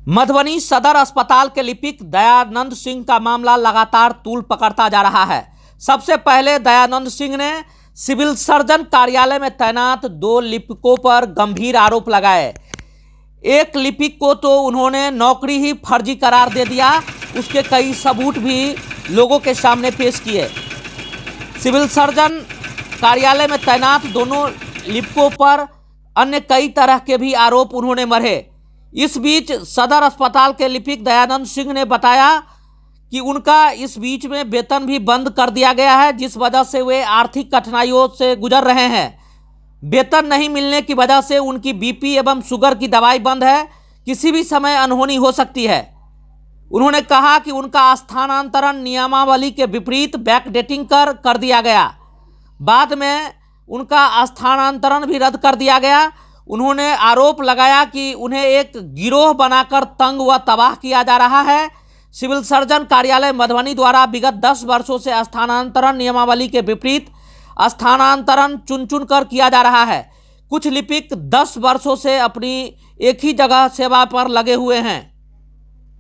मधुबनी सदर अस्पताल के लिपिक दयानंद सिंह का मामला लगातार तूल पकड़ता जा रहा है। सबसे पहले दयानंद सिंह ने सिविल सर्जन कार्यालय में तैनात 2 लिपिकों पर गंभीर आरोप लगाए। एक लिपिक को तो उन्होंने नौकरी ही फर्जी करार दे दिया, उसके कई सबूत भी लोगों के सामने पेश किए। सिविल सर्जन कार्यालय में तैनात दोनों लिपिकों पर अन्य कई तरह के भी आरोप उन्होंने मढ़े। इस बीच सदर अस्पताल के लिपिक दयानंद सिंह ने बताया कि उनका इस बीच में वेतन भी बंद कर दिया गया है, जिस वजह से वे आर्थिक कठिनाइयों से गुजर रहे हैं। वेतन नहीं मिलने की वजह से उनकी बीपी एवं शुगर की दवाई बंद है, किसी भी समय अनहोनी हो सकती है। उन्होंने कहा कि उनका स्थानांतरण नियमावली के विपरीत बैकडेटिंग कर दिया गया। बाद में उनका स्थानांतरण भी रद्द कर दिया गया। उन्होंने आरोप लगाया कि उन्हें एक गिरोह बनाकर तंग व तबाह किया जा रहा है। सिविल सर्जन कार्यालय मधुबनी द्वारा विगत 10 वर्षों से स्थानांतरण नियमावली के विपरीत स्थानांतरण चुन कर किया जा रहा है। कुछ लिपिक 10 वर्षों से अपनी एक ही जगह सेवा पर लगे हुए हैं।